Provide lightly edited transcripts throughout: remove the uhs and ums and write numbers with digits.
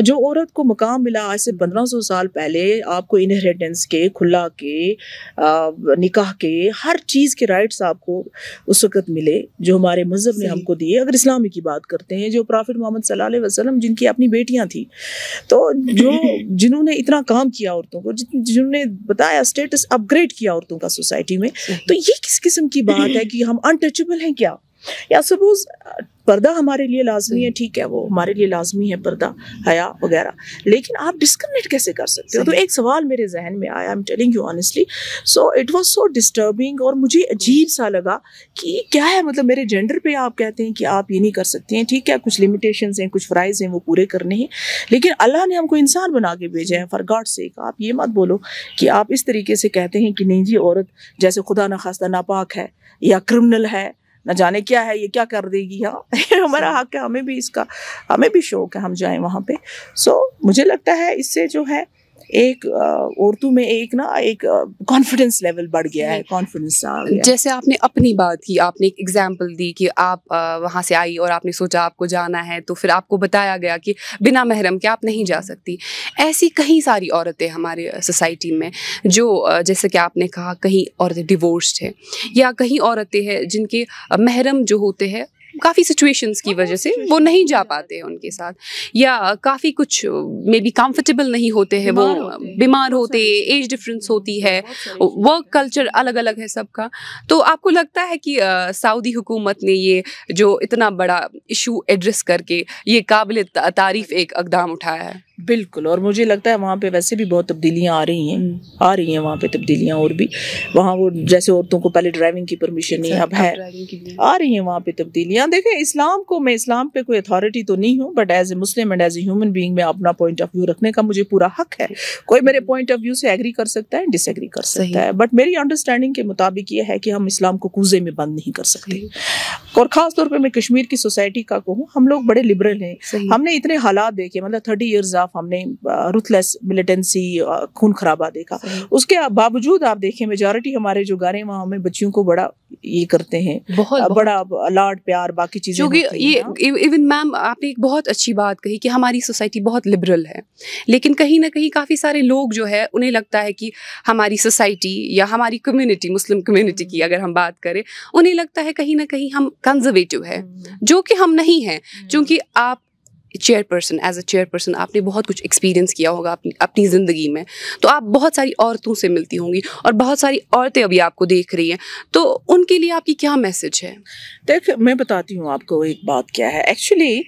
جو عورت کو مقام ملا آج سے 1500 سال پہلے، آپ کو انہیریٹنس کے، کھلا کے، نکاح کے، ہر چیز کے رائٹس آپ کو اس وقت ملے جو ہمارے مذہب نے ہم کو دیے. اگر اسلامی کی بات کرتے ہیں، جو پرافٹ محمد صلی اللہ علیہ وسلم جن کی اپنی بیٹیاں تھیں، تو جنہوں نے اتنا کام کیا عورتوں کو، جنہوں نے بتایا اسٹیٹس اپ گریڈ کیا عورتوں کا سوسائٹی میں، تو یہ کس قسم کی بات ہے کہ ہم انٹچبل ہیں کیا؟ یا سپوز پردہ ہمارے لیے لازمی ہے، ٹھیک ہے، وہ ہمارے لیے لازمی ہے پردہ، حیا وغیرہ، لیکن آپ ڈسکرمنیٹ کیسے کر سکتے ہو؟ تو ایک سوال میرے ذہن میں آیا، I'm telling you honestly, so it was so disturbing، اور مجھے عجیب سا لگا کہ کیا ہے، مطلب میرے جینڈر پہ آپ کہتے ہیں کہ آپ یہ نہیں کر سکتے ہیں، ٹھیک ہے، کچھ لمیٹیشنز ہیں، کچھ فرائض ہیں، وہ پورے کرنے ہیں، لیکن اللہ نے ہم کو انسان بنا کے بھیجا ہے. فار گاڈ سیک آپ یہ مت بولو کہ آپ اس طریقے سے کہتے ہیں کہ نہیں جی عورت جیسے خدا نخواستہ ناپاک ہے یا کرمنل ہے، نہ جانے کیا ہے، یہ کیا کر دے گی. ہاں ہمارا حق ہے، ہمیں بھی اس کا، ہمیں بھی شوق ہے ہم جائیں وہاں پہ. سو مجھے لگتا ہے اس سے جو ہے ایک عورتوں میں ایک کانفیڈنس لیول بڑھ گیا ہے، کانفیڈنس آ گیا. جیسے آپ نے اپنی بات کی، آپ نے ایک ایگزامپل دی کہ آپ وہاں سے آئی اور آپ نے سوچا آپ کو جانا ہے، تو پھر آپ کو بتایا گیا کہ بنا محرم کے آپ نہیں جا سکتی. ایسی کئی ساری عورتیں ہمارے سوسائٹی میں جو جیسے کہ آپ نے کہا کہیں عورتیں ڈیورسڈ ہیں، یا کہیں عورتیں ہیں جن کے محرم جو ہوتے ہیں کافی سچویشنز کی وجہ سے وہ نہیں جا پاتے ہیں ان کے ساتھ، یا کافی کچھ مے بی کمفرٹیبل نہیں ہوتے ہیں، وہ بیمار ہوتے، ایج ڈفرینس ہوتی ہے، ورک کلچر الگ الگ ہے سب کا. تو آپ کو لگتا ہے کہ سعودی حکومت نے یہ جو اتنا بڑا ایشو ایڈریس کر کے یہ قابل تعریف ایک اقدام اٹھایا ہے؟ بالکل، اور مجھے لگتا ہے وہاں پہ ویسے بھی بہت تبدیلیاں آ رہی ہیں وہاں پہ تبدیلیاں، اور بھی وہاں وہ جیسے عورتوں کو پہلے ڈرائیونگ کی پرمیشن نہیں، اب ہے، آ رہی ہیں وہاں پہ تبدیلیاں. دیکھیں میں اسلام پہ کوئی اتھارٹی تو نہیں ہوں، but as a Muslim and as a human being میں اپنا پوائنٹ آف ویو رکھنے کا مجھے پورا حق ہے. کوئی میرے پوائنٹ آف ویو سے ایگری کر سکتا ہے، ڈس ایگری کر سکتا ہے، بٹ میری انڈرسٹینڈنگ کے مطابق یہ ہے کہ ہم اسلام کو کوزے میں بند نہیں کر سکتے. اور خاص طور پہ میں کشمیر کی سوسائٹی کا کہوں، ہم لوگ بڑے لبرل ہیں. ہم نے اتنے حالات دیکھے، مطلب 30 ایئرز آف ہم نے رuthless ملیٹنسی، خون خرابہ دیکھا. اس کے باوجود آپ دیکھیں میجورٹی ہمارے جو گھر ہیں وہاں ہمیں بچیوں کو بڑا یہ کرتے ہیں، بڑا لاڈ پیار باقی چیزیں. یہ ایون میم آپ نے ایک بہت اچھی بات کہی کہ ہماری سوسائٹی بہت لبرل ہے، لیکن کہیں نہ کہیں کافی سارے لوگ جو ہے انہیں لگتا ہے کہ ہماری سوسائٹی یا ہماری کمیونٹی، مسلم کمیونٹی کی اگر ہم بات کریں، انہیں لگتا ہے کہیں نہ کہیں ہم کنزرویٹو ہے، جو کہ ہم نہیں ہیں. چونکہ آپ ایز اے چیئر پرسن آپ نے بہت کچھ ایکسپیرینس کیا ہوگا اپنی زندگی میں، تو آپ بہت ساری عورتوں سے ملتی ہوں گی، اور بہت ساری عورتیں ابھی آپ کو دیکھ رہی ہیں، تو ان کے لیے آپ کی کیا میسج ہے؟ دیکھ میں بتاتی ہوں آپ کو ایک بات کیا ہے. ایکچولی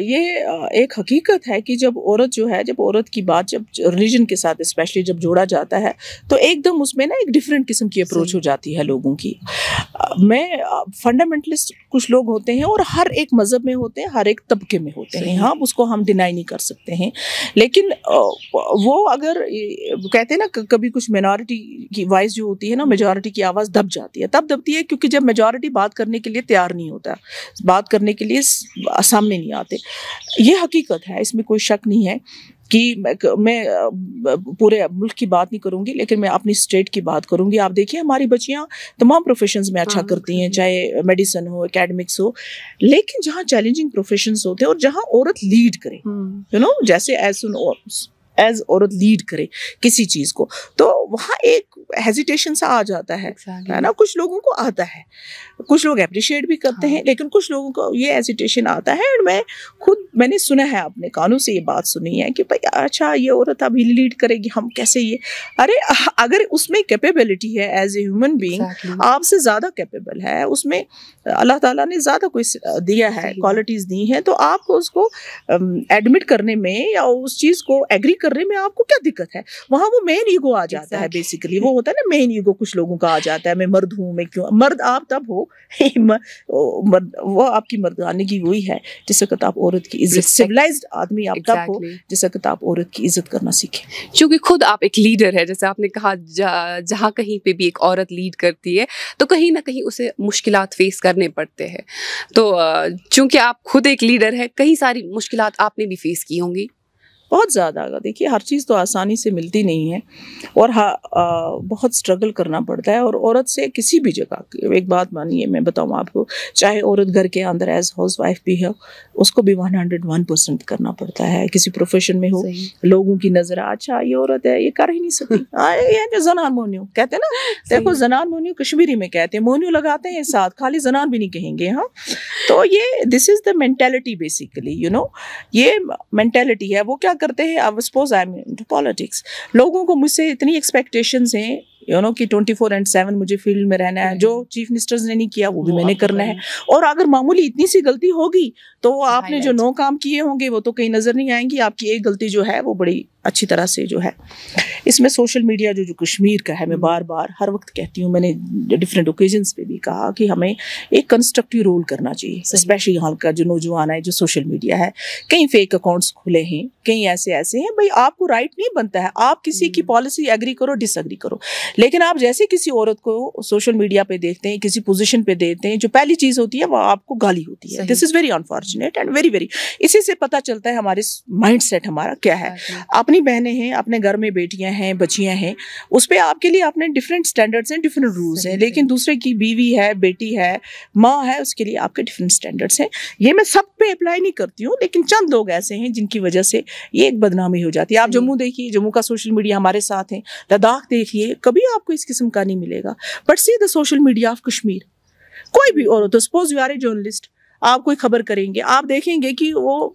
یہ ایک حقیقت ہے کہ جب عورت کی بات جب ریلیجن کے ساتھ اسپیشلی جب جوڑا جاتا ہے تو ایک دم اس میں نا ایک ڈفرینٹ قسم کی اپروچ ہو جاتی ہے لوگوں کی. میں فنڈامنٹلسٹ کچھ لوگ ہوتے ہیں، اور ہر ایک مذہب میں ہوتے ہیں، ہر ایک طبقے میں ہوتے ہیں، ہاں اس کو ہم ڈینائی نہیں کر سکتے ہیں. لیکن وہ اگر کہتے ہیں نا کبھی کچھ مینورٹی کی وائس جو ہوتی ہے نا، میجورٹی کی آواز دب جاتی ہے، تب دبتی ہے کیونکہ جب میجورٹی بات کرنے کے لیے تیار نہیں ہوتا، بات کرنے کے لیے سامنے نہیں آتے. یہ حقیقت ہے، اس میں کوئی شک نہیں ہے کہ میں پورے ملک کی بات نہیں کروں گی، لیکن میں اپنی اسٹیٹ کی بات کروں گی. آپ دیکھیے ہماری بچیاں تمام پروفیشنز میں اچھا کرتی ہیں، چاہے میڈیسن ہو، اکیڈمکس ہو، لیکن جہاں چیلنجنگ پروفیشنز ہوتے ہیں اور جہاں عورت لیڈ کرے، جیسے ایز عورت لیڈ کرے کسی چیز کو، تو وہاں ایک ہیزیٹیشن سا آ جاتا ہے نا. کچھ لوگوں کو آتا ہے، کچھ لوگ اپریشیٹ بھی کرتے ہیں، لیکن کچھ لوگوں کو یہ ہیزیٹیشن آتا ہے. اور میں نے سنا ہے، اپنے کانوں سے یہ بات سنی ہے کہ بھائی اچھا یہ عورت اب لیڈ کرے گی، ہم کیسے ارے اگر اس میں کیپیبلٹی ہے ایز اے ہیومن بینگ، آپ سے زیادہ کیپیبل ہے، اس میں اللہ تعالیٰ نے زیادہ کوئی دیا ہے، کوالٹیز دی ہیں، تو آپ کو اس کو ایڈمٹ کرنے میں یا اس چیز کو ایگری کرنے میں آپ کو کیا دقت ہے؟ وہاں وہ مین ایگو آ جاتا ہے. بیسیکلی وہ ہوتا ہے نا مین ایگو، کچھ لوگوں کا آ جاتا ہے، میں مرد ہوں، میں کیوں مرد. آپ تب ہو وہ آپ کی مردانگی وہی ہے جس وقت آپ عورت کی عزت، سویلائزڈ آدمی آپ تب ہو جس وقت آپ عورت کی عزت کرنا سیکھیں. چونکہ خود آپ ایک لیڈر ہے، جیسے آپ نے کہا جہاں کہیں پہ بھی ایک عورت لیڈ کرتی ہے تو کہیں نہ کہیں اسے مشکلات فیس کرنے پڑتے ہیں. تو چونکہ آپ خود ایک لیڈر ہے، کئی ساری مشکلات آپ نے بھی فیس کی ہوں گی. بہت زیادہ. دیکھیے ہر چیز تو آسانی سے ملتی نہیں ہے اور بہت اسٹرگل کرنا پڑتا ہے. اور عورت سے کسی بھی جگہ, ایک بات مانیے میں بتاؤں آپ کو, چاہے عورت گھر کے اندر ایز ہاؤس وائف بھی ہے, اس کو بھی 101% کرنا پڑتا ہے. کسی پروفیشن میں ہو, لوگوں کی نظر اچھا یہ عورت ہے یہ کر ہی نہیں سکتی, یہ جو زنان مونیو کہتے ہیں نا, دیکھو زنان مونیو کشمیری میں کہتے ہیں, مونیو لگاتے ہیں ساتھ, خالی زنان بھی نہیں کہیں گے. ہاں تو یہ this is the mentality basically, you know یہ مینٹیلٹی ہے. وہ کیا کرتے ہیں, اب suppose I am into politics, لوگوں کو مجھ سے اتنی ایکسپیکٹیشنز ہیں یو نو کہ 24/7 مجھے فیلڈ میں رہنا ہے. جو چیف منسٹرز نے نہیں کیا وہ بھی میں نے کرنا ہے. اور اگر معمولی اتنی سی غلطی ہوگی تو وہ آپ نے جو 9 کام کیے ہوں گے وہ تو کہیں نظر نہیں آئیں گی. آپ کی ایک غلطی جو ہے وہ بڑی اچھی طرح سے جو ہے. اس میں سوشل میڈیا جو کشمیر کا ہے, میں بار بار ہر وقت کہتی ہوں, میں نے ڈفرینٹ اوکیزنس پہ بھی کہا کہ ہمیں ایک کنسٹرکٹیو رول کرنا چاہیے, اسپیشلی یہاں کا جو نوجوان ہے جو سوشل میڈیا ہے. کئی فیک اکاؤنٹس کھلے ہیں, کئی ایسے ہیں. بھائی آپ کو رائٹ نہیں بنتا ہے, آپ کسی کی پالیسی ایگری کرو ڈس ایگری کرو, لیکن آپ جیسے کسی عورت کو سوشل میڈیا پہ دیکھتے ہیں, کسی پوزیشن پہ دیکھتے ہیں, جو پہلی چیز ہوتی ہے وہ آپ کو گالی ہوتی ہے. This is very unfortunate and very very. اسی سے پتہ چلتا ہے ہمارے مائنڈ سیٹ ہمارا کیا ہے. اپنی بہنیں ہیں, اپنے گھر میں بیٹیاں ہیں, بچیاں ہیں, اس پہ آپ کے لیے اپنے ڈفرینٹ اسٹینڈرڈس ہیں, ڈفرینٹ رولس ہیں. لیکن دوسرے کی بیوی ہے, بیٹی ہے, ماں ہے, اس کے لیے آپ کے ڈفرینٹ اسٹینڈرڈس ہیں. یہ میں سب پہ اپلائی نہیں کرتی ہوں, لیکن چند لوگ ایسے ہیں جن کی وجہ سے یہ ایک بدنامی ہو جاتی ہے. آپ جموں دیکھیے, جموں کا سوشل میڈیا ہمارے ساتھ ہے. لداخ دیکھیے, کبھی آپ کو اس قسم کا نہیں ملے گا. But see the social media of Kashmir, کوئی بھی عورت, suppose you are a journalist, آپ کوئی خبر کریں گے, آپ دیکھیں گے کہ وہ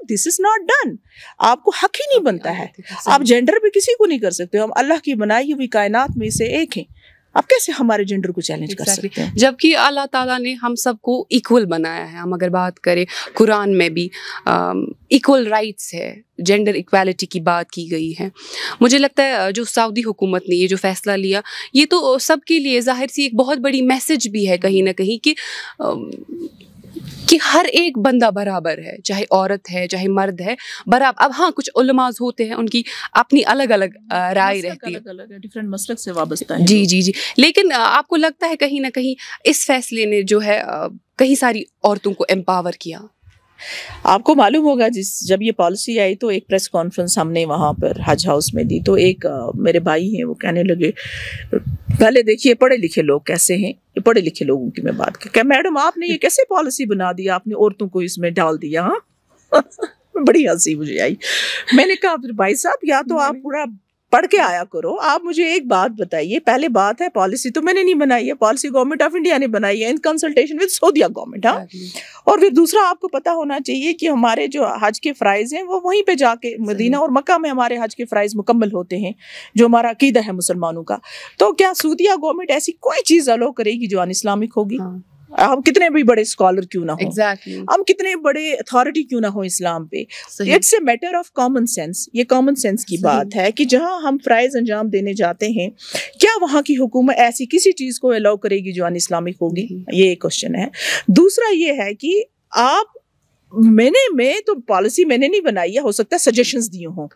دس از ناٹ ڈن. آپ کو حق ہی نہیں بنتا ہے. آپ جینڈر بھی کسی کو نہیں کر سکتے. ہم اللہ کی بنائی ہوئی کائنات میں سے ایک ہیں, آپ کیسے ہمارے جینڈر کو چیلنج کر سکتے ہیں؟ جبکہ اللہ تعالیٰ نے ہم سب کو ایکول بنایا ہے. ہم اگر بات کریں قرآن میں بھی ایکول رائٹس ہے, جینڈر ایکویلٹی کی بات کی گئی ہے. مجھے لگتا ہے جو سعودی حکومت نے یہ جو فیصلہ لیا, یہ تو سب کے لیے ظاہر سی ایک بہت بڑی میسج بھی ہے کہیں نہ کہیں کہ ہر ایک بندہ برابر ہے, چاہے عورت ہے چاہے مرد ہے, برابر. اب ہاں کچھ علماء ہوتے ہیں, ان کی اپنی الگ الگ رائے رہتی ہے, ڈفرینٹ مسلک سے وابستہ ہے. جی. لیکن آپ کو لگتا ہے کہیں نہ کہیں اس فیصلے نے جو ہے کئی ساری عورتوں کو امپاور کیا؟ آپ کو معلوم ہوگا جب یہ پالیسی آئی تو ایک پریس کانفرنس ہم نے وہاں پر حج ہاؤس میں دی, تو ایک میرے بھائی ہیں وہ کہنے لگے, پہلے دیکھیے پڑھے لکھے لوگ کیسے ہیں, یہ پڑھے لکھے لوگوں کی میں بات کر, کہ میڈم آپ نے یہ کیسے پالیسی بنا دی, آپ نے عورتوں کو اس میں ڈال دیا. ہاں بڑی ہنسی مجھے آئی. میں نے کہا بھائی صاحب یا تو آپ پورا پڑھ کے آیا کرو, آپ مجھے ایک بات بتائیے. پہلے بات ہے پالیسی تو میں نے نہیں بنائی ہے, پالیسی گورنمنٹ آف انڈیا نے بنائی ہے ان کنسلٹیشن ود سعودیہ گورنمنٹ. ہاں, اور پھر دوسرا آپ کو پتا ہونا چاہیے کہ ہمارے جو حج کے فرائض ہیں وہ وہیں پہ جا کے مدینہ اور مکہ میں ہمارے حج کے فرائض مکمل ہوتے ہیں, جو ہمارا عقیدہ ہے مسلمانوں کا. تو کیا سعودیہ گورنمنٹ ایسی کوئی چیز الاؤ کرے گی جو ان اسلامک ہوگی؟ ہم کتنے بھی بڑے اسکالر کیوں نہ ہوں, ہم کتنے بڑے اتھارٹی کیوں نہ ہوں اسلام پہ, it's a matter of common sense. یہ کامن سینس کی بات ہے کہ جہاں ہم فرائض انجام دینے جاتے ہیں, کیا وہاں کی حکومت ایسی کسی چیز کو الاؤ کرے گی جو ان اسلامک ہوگی؟ یہ ایک کوشچن ہے. دوسرا یہ ہے کہ آپ میں تو پالیسی میں نے نہیں بنائی ہے, ہو سکتا ہے سجیشنز دیے ہوں,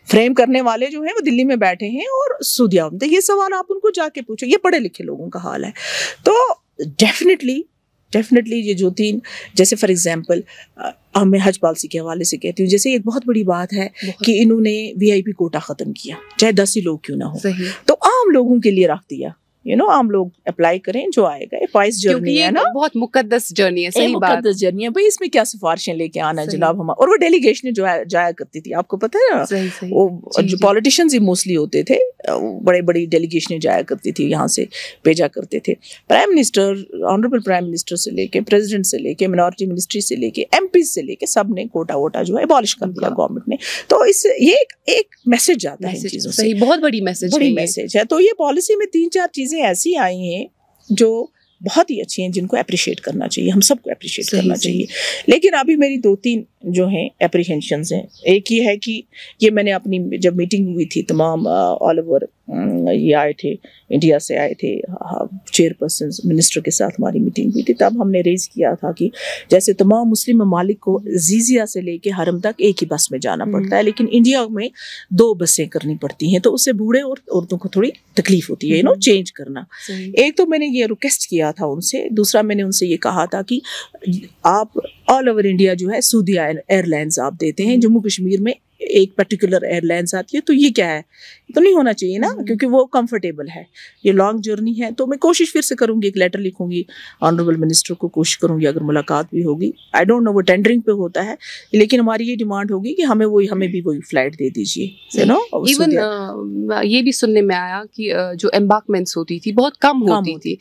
فریم کرنے والے جو ہیں وہ دلی میں بیٹھے ہیں اور سعودیہ میں. یہ سوال آپ ان کو جا کے پوچھو, یہ پڑھے لکھے لوگوں کا حال ہے. تو ڈیفینیٹلی یہ جو تین, جیسے فار ایگزامپل میں حج پالیسی کے حوالے سے کہتی ہوں, جیسے ایک بہت بڑی بات ہے کہ انہوں نے VIP کوٹا ختم کیا, چاہے 10 ہی لوگ کیوں نہ ہو, تو عام لوگوں کے لیے رکھ دیا. عام لوگ اپلائی کریں, جو آئے گا. پائس جرنی ہے نا, بہت مقدس جرنی ہے. صحیح بات, مقدس جرنی ہے بھائی, اس میں کیا سفارشیں لے کے آنا جناب ہم. اور وہ ڈیلیگیشن جو جایا کرتی تھی, آپ کو پتہ ہے نا, وہ جو پالیٹیشینز ہی موسٹلی ہوتے تھے, بڑے بڑی ڈیلیگیشنیں جایا کرتی تھی, یہاں سے بھیجا کرتے تھے. Prime minister, honourable prime minister سے لے کے پریزیڈنٹ سے لے کے منارٹی منسٹری سے لے کے MP سے لے کے سب نے کوٹا ووٹا جو ہے ابالش کر دیا گورنمنٹ نے. تو اس یہ ایک میسج آتا ہے ان چیزوں سے, بہت بڑی میسج ہے. تو یہ پالیسی میں 3-4 چیزیں ایسی آئی ہیں جو بہت ہی اچھی ہیں, جن کو اپریشیٹ کرنا چاہیے, ہم سب کو اپریشیٹ کرنا چاہیے. لیکن ابھی میری 2-3 جو ہیں اپریہینشنز ہیں. ایک یہ ہے کہ یہ میں نے اپنی جب میٹنگ ہوئی تھی, تمام آل اوور یہ آئے تھے, انڈیا سے آئے تھے چیئر پرسنز, منسٹر کے ساتھ ہماری میٹنگ ہوئی تھی, تب ہم نے ریز کیا تھا کہ جیسے تمام مسلم ممالک کو زیزیا سے لے کے حرم تک ایک ہی بس میں جانا پڑتا ہے, لیکن انڈیا میں 2 بسیں کرنی پڑتی ہیں, تو اس سے بوڑھے اور عورتوں کو تھوڑی تکلیف ہوتی ہے چینج کرنا. ایک تو میں نے یہ ریکویسٹ کیا تھا ان سے. دوسرا میں نے ان سے یہ کہا تھا کہ آپ آل اوور انڈیا جو ہے سعودیہ ایئر لائنس آپ دیتے ہیں. جموں کشمیر میں ایک پرٹیکولر ایئر لائنس آتی ہے. تو یہ کیا ہے, تو نہیں ہونا چاہیے نا, کیونکہ وہ کمفرٹیبل ہے, یہ لانگ جرنی ہے. تو میں کوشش پھر سے کروں گی, ایک لیٹر لکھوں گی آنریبل منسٹر کو, کوشش کروں گی اگر ملاقات بھی ہوگی. آئی ڈونٹ نو وہ ٹینڈرنگ پہ ہوتا ہے, لیکن ہماری یہ ڈیمانڈ ہوگی کہ ہمیں بھی وہی فلائٹ دے دیجیے. ایون یہ بھی سننے میں آیا کہ جو امبارکمنٹس ہوتی تھی بہت کم ہوتی تھی,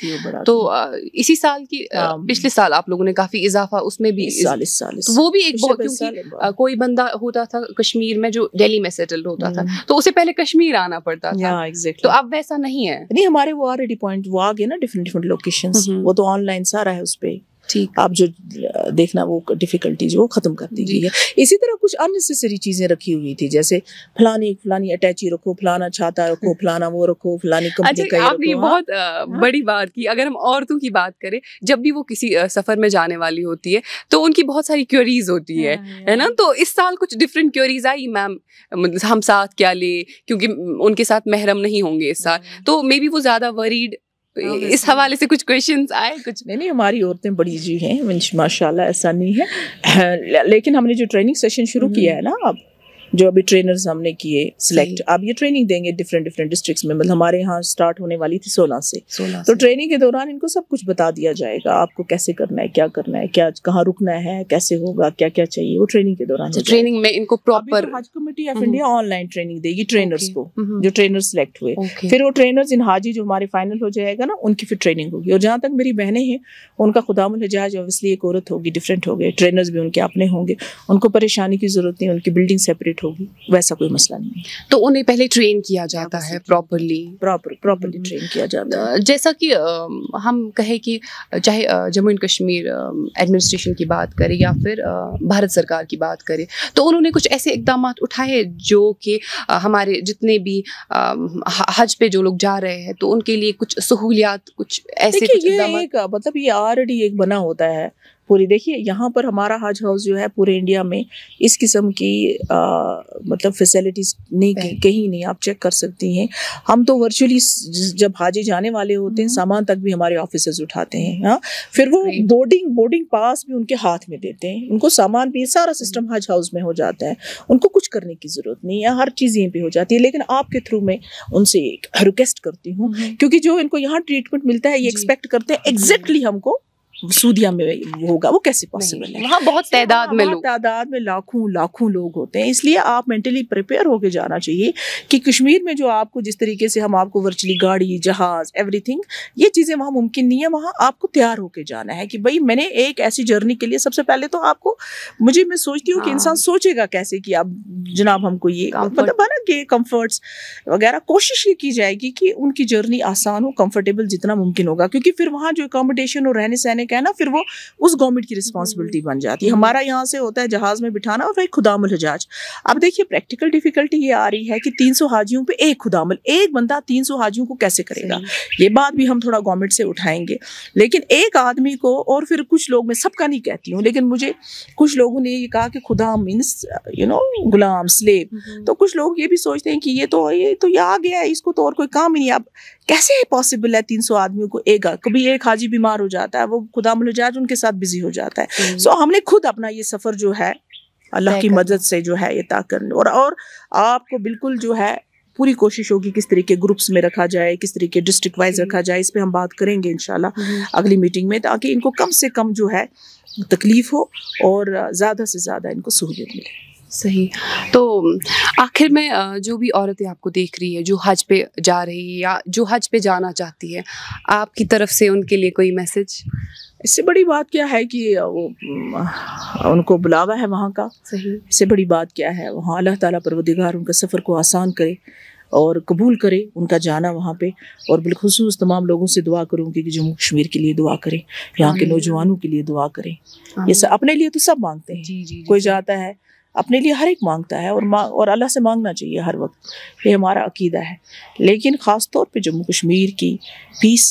تو اسی سال کی پچھلے سال آپ لوگوں نے کافی اضافہ اس میں بھی, وہ بھی ایک بہت, کیونکہ کوئی بندہ ہوتا تھا کشمیر میں جو دہلی میں سیٹلڈ ہوتا تھا تو اسے پہلے کشمیر آنا پڑتا تھا, تو اب ویسا نہیں ہے. نہیں, ہمارے وہ آلریڈی پوائنٹ وہ آ گئے نا, ڈفرینٹ لوکیشنز, وہ تو آن لائن سارا ہے اس پہ. آپ جو دیکھنا وہ ڈیفیکلٹیز وہ ختم کر دی گئی ہے. اسی طرح کچھ اننیسیسری چیزیں رکھی ہوئی تھی, جیسے فلانی اٹیچی رکھو, فلانا چھاتا رکھو, فلانا وہ رکھو, فلانی کمپنی کا. آپ نے بہت بڑی بات کی. اگر ہم عورتوں کی بات کریں, جب بھی وہ کسی سفر میں جانے والی ہوتی ہے تو ان کی بہت ساری کیوریز ہوتی ہے نا, تو اس سال کچھ ڈفرینٹ کیوریز آئی, میم ہم ساتھ کیا لیں, کیونکہ ان کے ساتھ محرم نہیں ہوں گے اس سال, تو مے بی وہ زیادہ وریڈ, اس حوالے سے کچھ کویشچنز آئے کچھ؟ نہیں, ہماری عورتیں بڑی جی ہیں ماشاء اللہ, ایسا نہیں ہے. لیکن ہم نے جو ٹریننگ سیشن شروع کیا ہے نا, اب جو ابھی ٹرینرز ہم نے کیے سلیکٹ, اب یہ ٹریننگ دیں گے ڈفرینٹ ڈسٹرکٹس میں. مطلب ہمارے یہاں اسٹارٹ ہونے والی تھی 16 سے, تو ٹریننگ کے دوران ان کو سب کچھ بتا دیا جائے گا, آپ کو کیسے کرنا ہے, کیا کرنا ہے, کیا کہاں رکنا ہے, کیسے ہوگا, کیا کیا چاہیے, وہ ٹریننگ کے دوران. ٹریننگ میں ان کو proper Haj committee of India online training دے گی ٹرینرز کو, جو ٹرینر سلیکٹ ہوئے. پھر وہ ٹرینرز ان حاجی جو ہمارے فائنل ہو جائے گا نا, ان کی پھر ٹریننگ ہوگی. اور جہاں تک میری بہنیں ہیں, ان کا خدام الحجاج اوبیسلی ایک عورت ہوگی, ڈفرینٹ ہو گئے, ٹرینرز بھی ان کے اپنے ہوں گے, ان کو پریشانی کی ضرورت نہیں, ان کی بلڈنگ سیپریٹ ہوگی, ویسا کوئی مسئلہ نہیں. تو انہیں پہلے ٹرین کیا جاتا ہے پراپرلی ٹرین کیا جاتا ہے. جیسا کہ ہم کہیں کہ چاہے جموں اینڈ کشمیر ایڈمنسٹریشن کی بات کریں یا پھر بھارت سرکار کی بات کریں, تو انہوں نے کچھ ایسے اقدامات اٹھائے جو کہ ہمارے جتنے بھی حج پہ جو لوگ جا رہے ہیں تو ان کے لیے کچھ سہولیات, کچھ ایسے مطلب یہ آلریڈی ایک بنا ہوتا ہے پوری. دیکھیے یہاں پر ہمارا حج ہاؤس جو ہے پورے انڈیا میں اس قسم کی مطلب فیسلٹیز نہیں, کہیں نہیں, آپ چیک کر سکتی ہیں. ہم تو ورچولی جب حاجی جانے والے ہوتے ہیں سامان تک بھی ہمارے آفیسرز اٹھاتے ہیں. ہاں, پھر وہ بورڈنگ پاس بھی ان کے ہاتھ میں دیتے ہیں, ان کو سامان بھی, سارا سسٹم حج ہاؤس میں ہو جاتا ہے, ان کو کچھ کرنے کی ضرورت نہیں ہے, ہر چیز یہیں پہ ہو جاتی ہے. لیکن آپ کے تھرو میں ان سے ایک ریکویسٹ کرتی ہوں, کیونکہ جو ان کو یہاں ٹریٹمنٹ ملتا ہے یہ ایکسپیکٹ کرتے ہیں ایگزیکٹلی ہم کو سعودیہ میں ہوگا. وہ کیسے پاسبل ہے؟ وہاں بہت تعداد میں لاکھوں لوگ ہوتے ہیں. اس لیے آپ مینٹلی پریپیئر ہو کے جانا چاہیے کہ کشمیر میں جو آپ کو جس طریقے سے ہم آپ کو ورچولی گاڑی, جہاز, ایوری تھنگ, یہ چیزیں وہاں ممکن نہیں ہے. وہاں آپ کو تیار ہو کے جانا ہے کہ بھائی میں نے ایک ایسی جرنی کے لیے سب سے پہلے تو آپ کو, میں سوچتی ہوں کہ انسان سوچے گا کیسے کہ اب جناب ہم کو یہ مطلب ہے نا کہ کمفرٹس وغیرہ, کوشش یہ کی جائے گی کہ ان کی جرنی آسان ہو, کمفرٹیبل جتنا ممکن ہوگا. کیونکہ پھر وہاں جو اکاموڈیشن اور رہنے سہنے کا ہے نا, پھر وہ اس گورنمنٹ کی رسپانسبلٹی بن جاتی ہے. ہمارا یہاں سے ہوتا ہے جہاز میں بٹھانا اور پھر خدام الحجاج. اب دیکھیے پریکٹیکل ڈیفیکلٹی یہ آ رہی ہے کہ 300 حاجیوں پہ ایک خدام, ایک بندہ 300 حاجیوں کو کیسے کرے گا. یہ بات بھی ہم تھوڑا گورنمنٹ سے اٹھائیں گے. لیکن ایک آدمی کو, اور پھر کچھ لوگ, میں سب کا نہیں کہتی ہوں, لیکن مجھے کچھ لوگوں نے یہ کہا کہ خدام مینس غلام, سلیب. تو کچھ لوگ یہ بھی سوچتے ہیں کہ یہ تو یہ آ گیا ہے, اس کو تو اور کوئی کام ہی نہیں. اب کیسے پاسبل ہے 300 آدمیوں کو کبھی ایک حاجی بیمار ہو جاتا ہے, وہ خدام الحجاج ان کے ساتھ بزی ہو جاتا ہے. سو ہم نے خود اپنا یہ سفر جو ہے اللہ کی مدد سے جو ہے یہ طے کرنا, اور آپ کو بالکل جو ہے پوری کوشش ہوگی کس طریقے گروپس میں رکھا جائے, کس طریقے ڈسٹرکٹ وائز رکھا جائے. اس پہ ہم بات کریں گے انشاءاللہ اگلی میٹنگ میں, تاکہ ان کو کم سے کم جو ہے تکلیف ہو اور زیادہ سے زیادہ ان کو سہولت ملے. صحیح. تو آخر میں جو بھی عورتیں آپ کو دیکھ رہی ہے جو حج پہ جا رہی ہے یا جو حج پہ جانا چاہتی ہے, آپ کی طرف سے ان کے لیے کوئی میسج؟ اس سے بڑی بات کیا ہے کہ وہ ان کو بلاوا ہے وہاں کا. صحیح. اس سے بڑی بات کیا ہے, وہاں اللہ تعالیٰ پروردگار ان کا سفر کو آسان کرے اور قبول کرے ان کا جانا وہاں پہ. اور بالخصوص تمام لوگوں سے دعا کروں کہ جموں کشمیر کے لیے دعا کریں, یہاں کے نوجوانوں کے لیے دعا کریں. یہ سب اپنے لیے تو سب مانگتے ہیں, کوئی جاتا ہے اپنے لیے, ہر ایک مانگتا ہے, اور اللہ سے مانگنا چاہیے ہر وقت, یہ ہمارا عقیدہ ہے. لیکن خاص طور پہ جموں کشمیر کی پیس